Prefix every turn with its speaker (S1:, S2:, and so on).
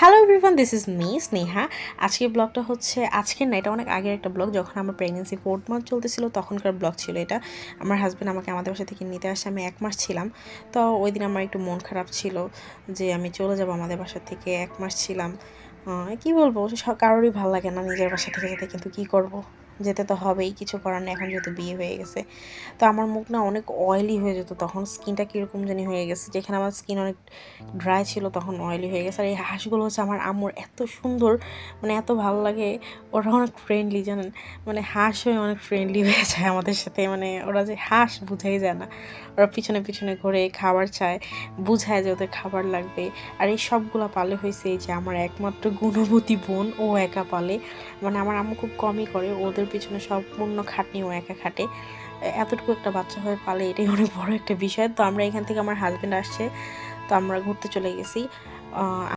S1: Hello everyone, this is me Sneha. আজকের ব্লগটা হচ্ছে আজকের না, এটা অনেক আগের একটা ব্লগ। যখন আমার প্রেগনেন্সি 4th মান্থ চলতেছিল তখনকার ব্লগ ছিল এটা। আমার হাজব্যান্ড আমাকে আমাদের বাসা থেকে নিতে আসে, আমি 1 মাস ছিলাম। তো ওই দিন আমার একটু মন খারাপ ছিল যে আমি চলে যাব আমাদের বাসা থেকে। 1 মাস ছিলাম, কি বলবো, কারোরই ভালো লাগে না নিজের বাসা থেকে যেতে, কিন্তু কি করব, যেতে তো হবেই, কিছু করার নেই এখন যেহেতু বিয়ে হয়ে গেছে। তো আমার মুখ না অনেক অয়েলি হয়ে যেত তখন, স্কিনটা কীরকম জানি হয়ে গেছে, যেখানে আমার স্কিন অনেক ড্রাই ছিল তখন অয়েলি হয়ে গেছে। আর এই হাঁসগুলো হচ্ছে আমার আম্মুর এত সুন্দর, মানে এত ভালো লাগে। ওরা অনেক ফ্রেন্ডলি, জানেন, মানে হাঁস হয়ে অনেক ফ্রেন্ডলি হয়ে যায় আমাদের সাথে। মানে ওরা যে হাঁস বুঝাই যায় না, ওরা পিছনে পিছনে ঘুরে খাবার চায়, বুঝায় যে ওদের খাবার লাগবে। আর এই সবগুলো পালে হয়েছে এই যে আমার একমাত্র গুণবতী বোন, ও একা পালে। মানে আমার আম্মু খুব কমই করে, ওদের পিছনে সম্পূর্ণ খাটনি ও একা খাটে। এতটুকু একটা বাচ্চা হয়ে পালে, এটাই অনেক বড় একটা বিষয়। তো আমরা এখান থেকে, আমার হাজব্যান্ড আসছে, তো আমরা ঘুরতে চলে গেছি।